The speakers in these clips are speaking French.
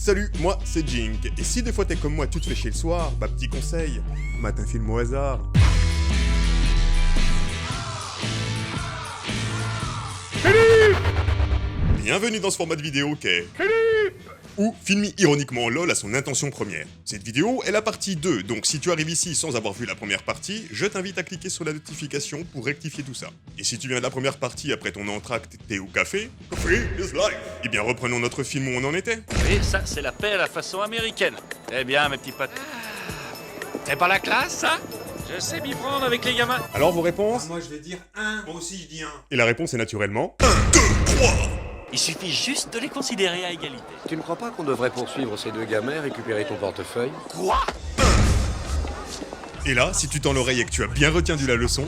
Salut, moi c'est Jink, et si des fois t'es comme moi, tu te fais chier le soir, bah petit conseil, mate un film au hasard. Bienvenue dans ce format de vidéo qu'est où filme ironiquement LOL à son intention première. Cette vidéo est la partie 2, donc si tu arrives ici sans avoir vu la première partie, je t'invite à cliquer sur la notification pour rectifier tout ça. Et si tu viens de la première partie après ton entracte, thé ou café, coffee is life. Eh bien reprenons notre film où on en était. Et ça, c'est la paix à la façon américaine. Eh bien, mes petits potes. C'est pas la classe, ça? Je sais m'y prendre avec les gamins. Alors vos réponses? Moi je vais dire 1, moi aussi je dis 1. Et la réponse est naturellement 1, 2, 3. Il suffit juste de les considérer à égalité. Tu ne crois pas qu'on devrait poursuivre ces deux gamins et récupérer ton portefeuille? Quoi? Et là, si tu tends l'oreille et que tu as bien retenu la leçon...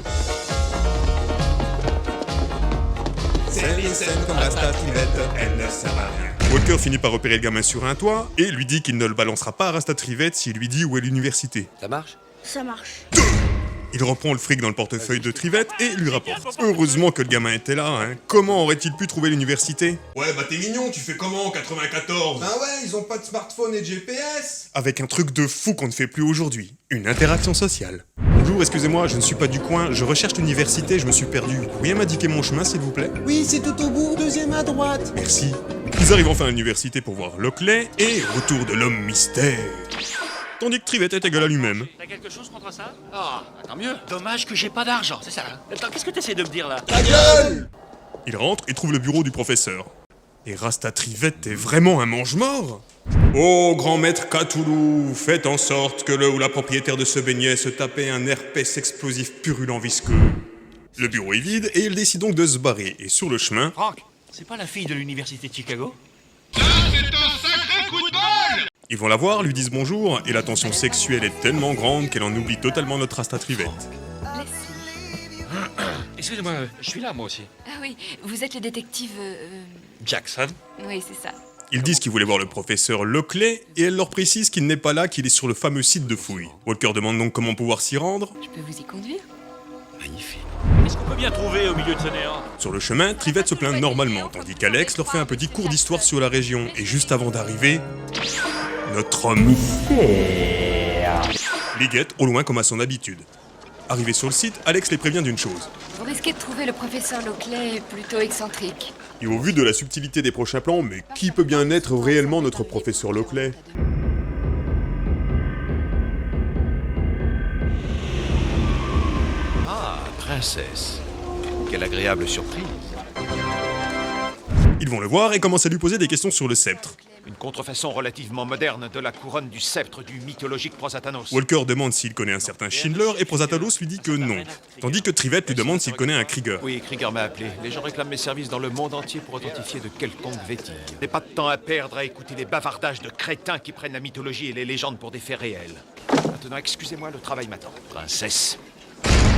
C'est les scènes comme la statuette, elle ne sert à rien. Walker finit par repérer le gamin sur un toit et lui dit qu'il ne le balancera pas à Rasta Trivette s'il lui dit où est l'université. Ça marche? Ça marche. Il reprend le fric dans le portefeuille de Trivette et lui rapporte. Heureusement que le gamin était là, hein. Comment aurait-il pu trouver l'université? Ouais bah t'es mignon, tu fais comment en 94? Ben ouais, ils ont pas de smartphone et de GPS. Avec un truc de fou qu'on ne fait plus aujourd'hui. Une interaction sociale. Bonjour, excusez-moi, je ne suis pas du coin, je recherche l'université, je me suis perdu. Vous pourriez m'indiquer mon chemin s'il vous plaît? Oui, c'est tout au bout, deuxième à droite. Merci. Ils arrivent enfin à l'université pour voir Lockley et retour de l'homme mystère. Tandis que Trivette est égal à lui-même. T'as quelque chose contre ça? Ah, tant mieux. Dommage que j'ai pas d'argent, c'est ça. Attends, qu'est-ce que t'essaies de me dire là? Ta gueule! Il rentre et trouve le bureau du professeur. Et Rasta Trivette est vraiment un mange-mort? Oh, grand maître Cthulhu, faites en sorte que le ou la propriétaire de ce beignet se tapait un herpès explosif purulent visqueux. Le bureau est vide et il décide donc de se barrer. Et sur le chemin... Franck, c'est pas la fille de l'université de Chicago? Ils vont la voir, lui disent bonjour, et la tension sexuelle est tellement grande qu'elle en oublie totalement notre Rasta Trivette. Excusez-moi, je suis là moi aussi. Ah oui, vous êtes le détective... Jackson? Oui, c'est ça. Ils disent qu'ils voulaient voir le professeur Lockley, et elle leur précise qu'il n'est pas là, qu'il est sur le fameux site de fouille. Walker demande donc comment pouvoir s'y rendre. Je peux vous y conduire? Magnifique. Qu'est-ce qu'on peut bien trouver au milieu de ce néant? Sur le chemin, Trivette se plaint normalement, tandis qu'Alex leur fait un petit cours d'histoire sur la région, et juste avant d'arriver... Notre homme mystère les guette au loin comme à son habitude. Arrivé sur le site, Alex les prévient d'une chose. Vous risquez de trouver le professeur Lockley plutôt excentrique. Et au vu de la subtilité des prochains plans, mais qui peut bien être réellement notre professeur Lockley? Ah, princesse. Quelle agréable surprise. Ils vont le voir et commencent à lui poser des questions sur le sceptre. Une contrefaçon relativement moderne de la couronne du sceptre du mythologique Prosatanos. Walker demande s'il connaît un certain Schindler et Prosatalos lui dit que non. Tandis que Trivette lui demande s'il connaît un Krieger. Oui, Krieger m'a appelé. Les gens réclament mes services dans le monde entier pour authentifier de quelconque vétige. N'ai pas de temps à perdre à écouter les bavardages de crétins qui prennent la mythologie et les légendes pour des faits réels. Maintenant, excusez-moi, le travail m'attend. Princesse.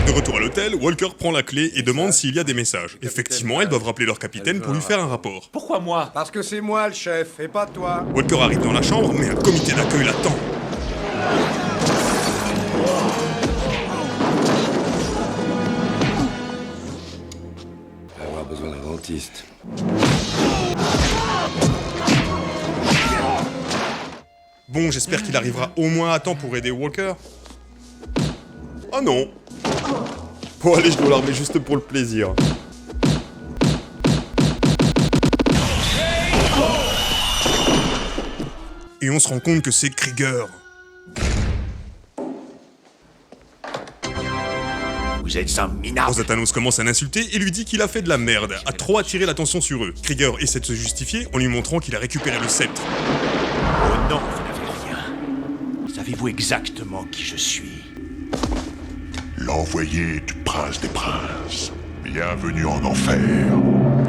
De retour à l'hôtel, Walker prend la clé et demande s'il y a des messages. Effectivement, ils doivent rappeler leur capitaine pour lui faire un rapport. Pourquoi moi? Parce que c'est moi le chef, et pas toi. Walker arrive dans la chambre, mais un comité d'accueil l'attend. Je vais avoir besoin d'un dentiste. Bon, j'espère qu'il arrivera au moins à temps pour aider Walker. Oh non! Bon allez, je dois l'armer juste pour le plaisir. Et on se rend compte que c'est Krieger. Vous êtes un minable. Prosatanos commence à l'insulter et lui dit qu'il a fait de la merde, à trop attirer l'attention sur eux. Krieger essaie de se justifier en lui montrant qu'il a récupéré le sceptre. Oh non, vous n'avez rien. Savez-vous exactement qui je suis? L'envoyé du prince des princes. Bienvenue en enfer.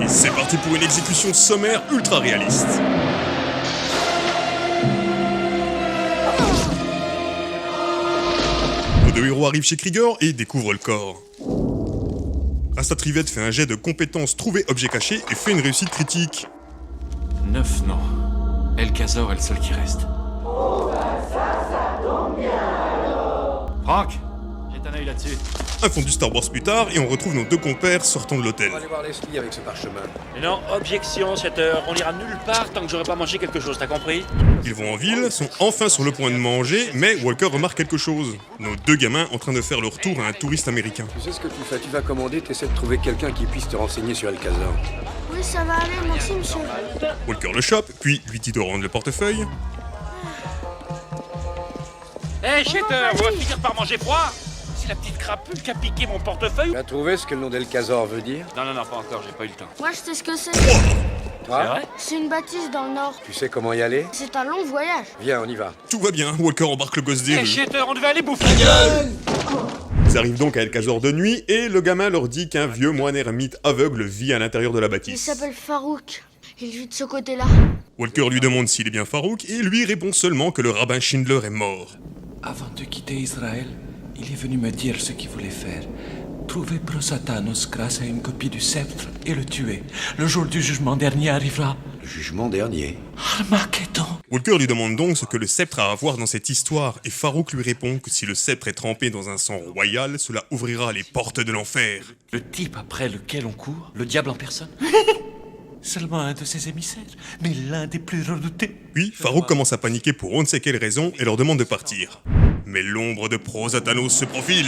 Et c'est parti pour une exécution sommaire ultra réaliste. Nos deux héros arrivent chez Krieger et découvrent le corps. Rasta Trivette fait un jet de compétences trouver objet caché et fait une réussite critique. 9 non. Elcazor est le seul qui reste. Franck, j'ai Jette un œil là-dessus. Un fondu Star Wars plus tard, et on retrouve nos deux compères sortant de l'hôtel. On va aller voir Leslie avec ce parchemin. Mais non, objection, 7 heures. On ira nulle part tant que j'aurai pas mangé quelque chose, t'as compris? Ils vont en ville, sont enfin sur le point de manger, mais Walker remarque quelque chose. Nos deux gamins en train de faire leur tour à un touriste américain. Tu sais ce que tu fais? Tu vas commander, t'essaies de trouver quelqu'un qui puisse te renseigner sur Alcazar. Oui, ça va aller, merci monsieur. Walker le chope, puis lui dit de rendre le portefeuille. Hé, Shater, on va finir par manger froid. C'est la petite crapule qui a piqué mon portefeuille. Tu as trouvé ce que le nom d'Alcazar veut dire? Non, pas encore, j'ai pas eu le temps. Moi, je sais ce que c'est. C'est vrai? C'est une bâtisse dans le nord. Tu sais comment y aller? C'est un long voyage. Viens, on y va. Tout va bien, Walker embarque le gosse des Hé, rues. Shater, on devait aller bouffer la gueule. Ils arrivent donc à Alcazar de nuit, et le gamin leur dit qu'un vieux moine ermite aveugle vit à l'intérieur de la Il bâtisse. s'appelle Farouk. Il vit de ce côté-là. Walker lui demande s'il est bien Farouk, et lui répond seulement que le rabbin Schindler est mort. Avant de quitter Israël, il est venu me dire ce qu'il voulait faire. Trouver Prosatanos grâce à une copie du sceptre et le tuer. Le jour du jugement dernier arrivera. Le jugement dernier. Armageddon. Walker lui demande donc ce que le sceptre a à voir dans cette histoire, et Farouk lui répond que si le sceptre est trempé dans un sang royal, cela ouvrira les portes de l'enfer. Le type après lequel on court, le diable en personne. Seulement un de ses émissaires, mais l'un des plus redoutés. Puis, Farouk commence à paniquer pour on ne sait quelle raison et leur demande de partir. Mais l'ombre de Prosatanos se profile.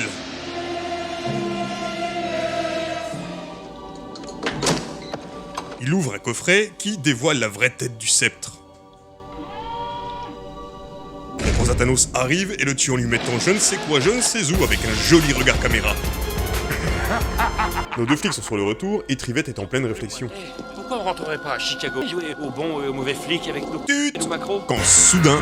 Il ouvre un coffret qui dévoile la vraie tête du sceptre. Prosatanos arrive et le tue en lui mettant je ne sais quoi, je ne sais où, avec un joli regard caméra. Nos deux flics sont sur le retour et Trivette est en pleine réflexion. Pourquoi on rentrerait pas à Chicago? Jouer au bon et au mauvais flic avec nos Tut et nos macros? Quand soudain...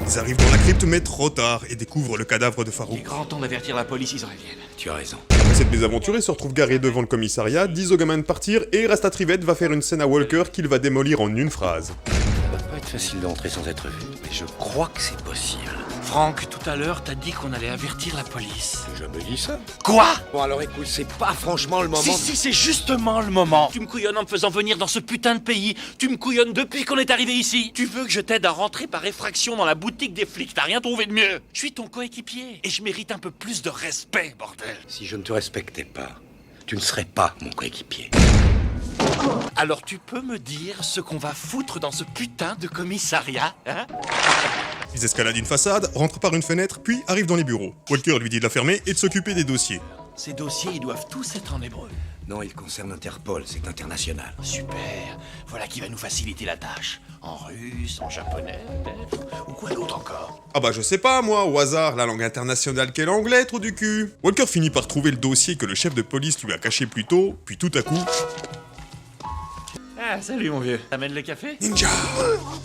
Ils arrivent dans la crypte mais trop tard et découvrent le cadavre de Il est Farouk. grand temps d'avertir la police israélienne. Tu as raison. Après cette mésaventure, ils se retrouvent garés devant le commissariat, disent aux gamins de partir et Rasta Trivette va faire une scène à Walker qu'il va démolir en une phrase. Ça va pas être facile d'entrer sans être vu, mais je crois que c'est possible. Franck, tout à l'heure, t'as dit qu'on allait avertir la police. Je me dis ça. Quoi? Bon alors écoute, c'est pas franchement le moment... Si, c'est justement le moment. Tu me couillonnes en me faisant venir dans ce putain de pays. Tu me couillonnes depuis qu'on est arrivé ici. Tu veux que je t'aide à rentrer par effraction dans la boutique des flics. T'as rien trouvé de mieux. Je suis ton coéquipier et je mérite un peu plus de respect, bordel. Si je ne te respectais pas, tu ne serais pas mon coéquipier. Alors tu peux me dire ce qu'on va foutre dans ce putain de commissariat, hein? Ils escaladent une façade, rentrent par une fenêtre, puis arrivent dans les bureaux. Walker lui dit de la fermer et de s'occuper des dossiers. Ces dossiers, ils doivent tous être en hébreu. Non, il concerne Interpol, c'est international. Super. Voilà qui va nous faciliter la tâche. En russe, en japonais, peut-être. Ou quoi d'autre encore? Ah bah je sais pas moi, au hasard, la langue internationale qu'est l'anglais, trou du cul. Walker finit par trouver le dossier que le chef de police lui a caché plus tôt, puis tout à coup... Ah, salut mon vieux. T'amènes le café? Ninja!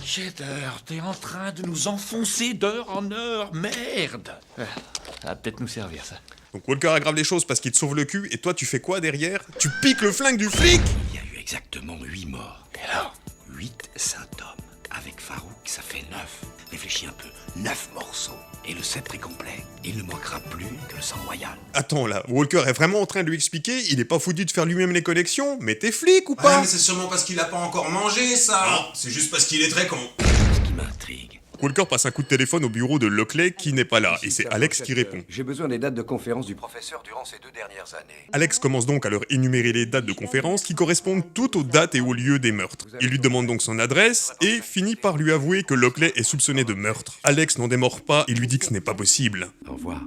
Shader, t'es en train de nous enfoncer d'heure en heure, merde! Ça va peut-être nous servir, ça. Donc Walker aggrave les choses parce qu'il te sauve le cul, et toi tu fais quoi derrière? Tu piques le flingue du flic! Il y a eu exactement 8 morts. Et alors? 8 symptômes. Avec Farouk, ça fait 9. Réfléchis un peu. 9 morceaux. Et le sceptre est complet. Il ne manquera plus que le sang royal. Attends là, Walker est vraiment en train de lui expliquer, il est pas foutu de faire lui-même les connexions, mais t'es flic ou pas? Ouais, mais c'est sûrement parce qu'il a pas encore mangé, ça. Non, c'est juste parce qu'il est très con. Ce qui m'intrigue. Walker passe un coup de téléphone au bureau de Lockley qui n'est pas là, et c'est Alex qui répond. J'ai besoin des dates de conférence du professeur durant ces 2 dernières années. Alex commence donc à leur énumérer les dates de conférence qui correspondent toutes aux dates et aux lieux des meurtres. Il lui demande donc son adresse et finit par lui avouer que Lockley est soupçonné de meurtre. Alex n'en démord pas et lui dit que ce n'est pas possible. Au revoir.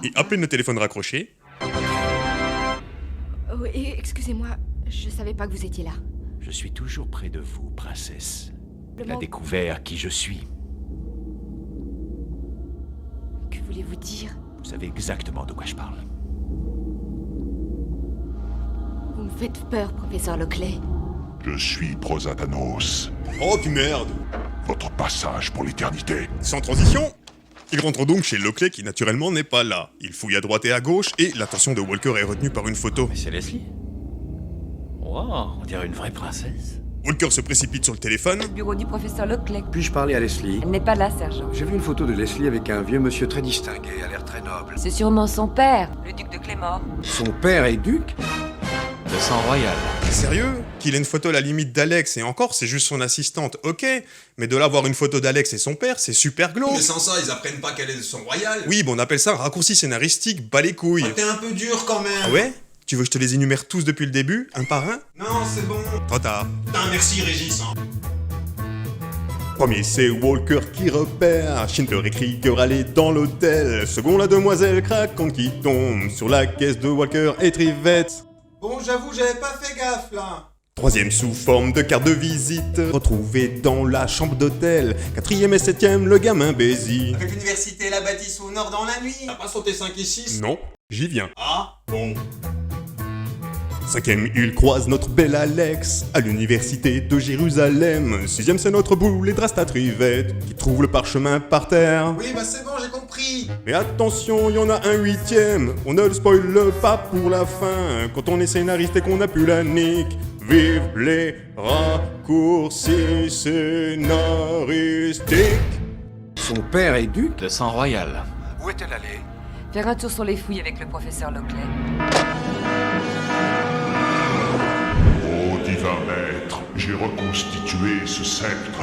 Et à peine le téléphone raccroché... Oui, excusez-moi, je savais pas que vous étiez là. Je suis toujours près de vous, princesse. Elle a découvert qui je suis. Que voulez-vous dire? Vous savez exactement de quoi je parle. Vous me faites peur, professeur Lockley. Je suis Prosatanos. Oh puis merde! Votre passage pour l'éternité. Sans transition, il rentre donc chez Lockley qui naturellement n'est pas là. Il fouille à droite et à gauche et l'attention de Walker est retenue par une photo. Mais c'est Leslie. Wow, on dirait une vraie princesse. Walker se précipite sur le téléphone. Bureau du professeur Lockley. Puis-je parler à Leslie? Elle n'est pas là, sergent. J'ai vu une photo de Leslie avec un vieux monsieur très distingué, à l'air très noble. C'est sûrement son père, le duc de Clémor. Son père est duc? le sang royal. Sérieux? Qu'il ait une photo à la limite d'Alex, et encore, c'est juste son assistante, ok. Mais de là avoir une photo d'Alex et son père, c'est super glauque. Mais sans ça, ils apprennent pas quel est son royal. Oui, bon, on appelle ça un raccourci scénaristique, bas les couilles. Ah, t'es un peu dur quand même. Ah ouais? Tu veux que je te les énumère tous depuis le début, un par un? Non, c'est bon. Trop tard. Putain, merci Régis. Hein. Premier, c'est Walker qui repère. Shinter et Krieger aller dans l'hôtel. Second, la demoiselle craquante qui tombe sur la caisse de Walker et Trivette. Bon, j'avoue, j'avais pas fait gaffe là. Troisième, sous forme de carte de visite, retrouvé dans la chambre d'hôtel. Quatrième et septième, le gamin Bézi. Avec l'université la bâtisse au nord dans la nuit. T'as pas sauté 5 et 6? Non, j'y viens. Ah, bon. Cinquième, il croise notre bel Alex à l'université de Jérusalem. Sixième, c'est notre boule et Drasta Trivette qui trouve le parchemin par terre. Oui, bah c'est bon, j'ai compris. Mais attention, y en a un huitième, on ne le spoile pas pour la fin. Quand on est scénariste et qu'on a pu la nique, vive les raccourcis scénaristiques. Son père est duc, le sang royal. Où est-elle allée? Faire un tour sur les fouilles avec le professeur Lockley. Ô divin maître, j'ai reconstitué ce sceptre.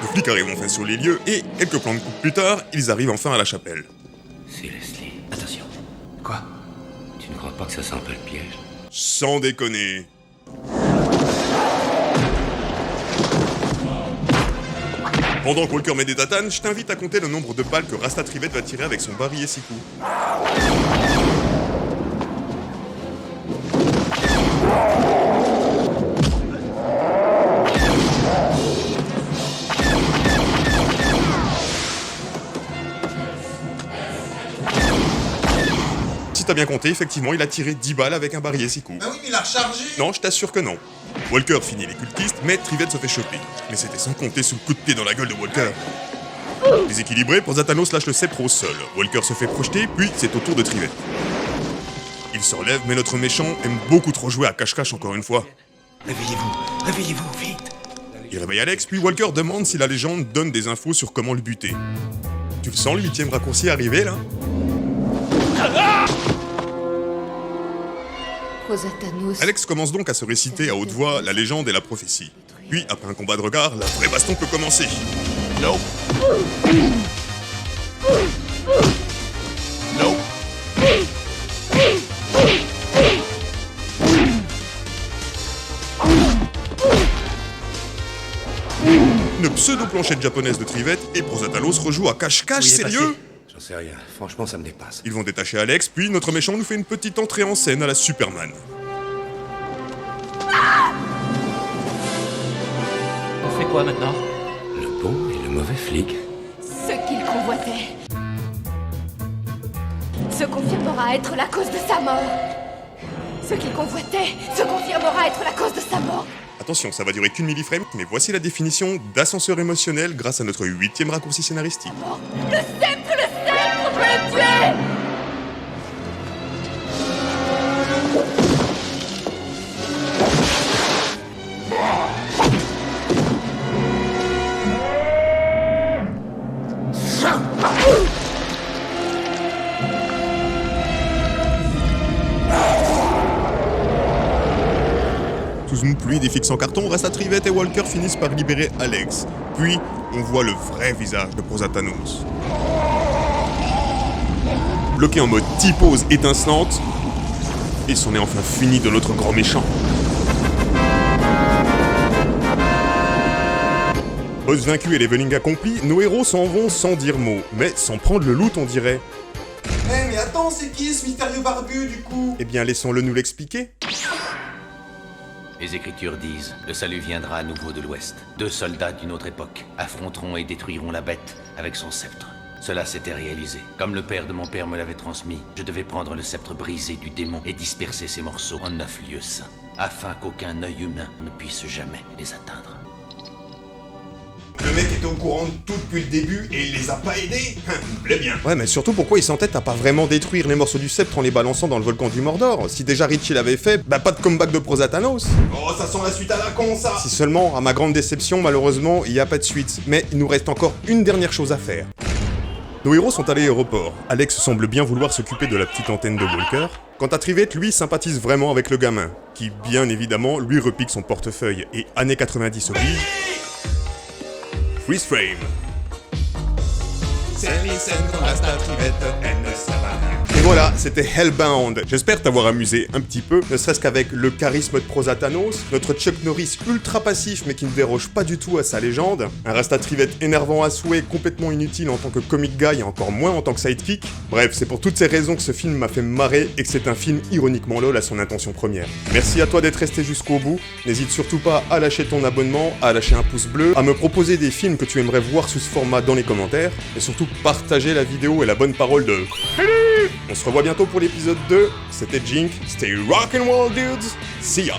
Les flics arrivent enfin sur les lieux et, quelques plans de coupe plus tard, ils arrivent enfin à la chapelle. C'est Leslie. Attention. Quoi? Tu ne crois pas que ça sent un peu le piège? Sans déconner. Pendant que Walker met des tatanes, je t'invite à compter le nombre de balles que Rasta Trivette va tirer avec son barillet Siku. Si t'as bien compté, effectivement, il a tiré 10 balles avec un barillet Siku. Bah oui, mais il a rechargé. Non, je t'assure que non. Walker finit les cultistes, mais Trivette se fait choper. Mais c'était sans compter sous le coup de pied dans la gueule de Walker. Déséquilibré, Prosatanos lâche le sceptre au sol. Walker se fait projeter, puis c'est au tour de Trivette. Il se relève, mais notre méchant aime beaucoup trop jouer à cache-cache encore une fois. Réveillez-vous, vite. Il réveille Alex, puis Walker demande si la légende donne des infos sur comment le buter. Tu le sens, le 8ème raccourci arriver, là? Prosatanos. Alex commence donc à se réciter à haute voix la légende et la prophétie. Puis, après un combat de regard, la vraie baston peut commencer. Non. Non. Une pseudo-planchette japonaise de Trivette et Prosatalos rejoue à cache-cache, sérieux? J'en sais rien. Franchement, ça me dépasse. Ils vont détacher Alex, puis notre méchant nous fait une petite entrée en scène à la Superman. On fait quoi maintenant? Le bon et le mauvais flic. Ce qu'il convoitait se confirmera être la cause de sa mort. Ce qu'il convoitait se confirmera être la cause de sa mort. Attention, ça va durer qu'une milliframe, mais voici la définition d'ascenseur émotionnel grâce à notre 8ème raccourci scénaristique. Le sceptre peut le tuer. Sous une pluie des fixes en carton, Rasta Trivette et Walker finissent par libérer Alex. Puis, on voit le vrai visage de Prosatanos. Bloqué en mode T-pose étincelante, et c'en est enfin fini de notre grand méchant. Boss vaincu et leveling accompli, nos héros s'en vont sans dire mot, mais sans prendre le loot on dirait. Eh, mais attends, c'est qui ce mystérieux barbu du coup? Eh bien laissons-le nous l'expliquer. Les Écritures disent, le salut viendra à nouveau de l'Ouest. 2 soldats d'une autre époque affronteront et détruiront la bête avec son sceptre. Cela s'était réalisé. Comme le père de mon père me l'avait transmis, je devais prendre le sceptre brisé du démon et disperser ses morceaux en 9 lieux saints, afin qu'aucun œil humain ne puisse jamais les atteindre. Le mec était au courant de tout depuis le début et il les a pas aidés. Il me plaît bien. Ouais, mais surtout pourquoi il s'entête à pas vraiment détruire les morceaux du sceptre en les balançant dans le volcan du Mordor? Si déjà Richie l'avait fait, bah pas de comeback de Prosatanos. Oh, ça sent la suite à la con, ça. Si seulement, à ma grande déception, malheureusement, il n'y a pas de suite. Mais il nous reste encore une dernière chose à faire. Nos héros sont à l'aéroport. Alex semble bien vouloir s'occuper de la petite antenne de Walker. Quant à Trivette, lui, sympathise vraiment avec le gamin, qui, bien évidemment, lui repique son portefeuille. Et années 90 oblige... Freeze frame. Et voilà, c'était Hellbound. J'espère t'avoir amusé un petit peu, ne serait-ce qu'avec le charisme de Prosatanos, notre Chuck Norris ultra passif mais qui ne déroge pas du tout à sa légende, un Rasta Trivette énervant à souhait, complètement inutile en tant que comic guy et encore moins en tant que sidekick. Bref, c'est pour toutes ces raisons que ce film m'a fait marrer et que c'est un film ironiquement lol à son intention première. Merci à toi d'être resté jusqu'au bout, n'hésite surtout pas à lâcher ton abonnement, à lâcher un pouce bleu, à me proposer des films que tu aimerais voir sous ce format dans les commentaires, et surtout partager la vidéo et la bonne parole de... On se revoit bientôt pour l'épisode 2, c'était Jink, stay rock'n'roll dudes, see ya!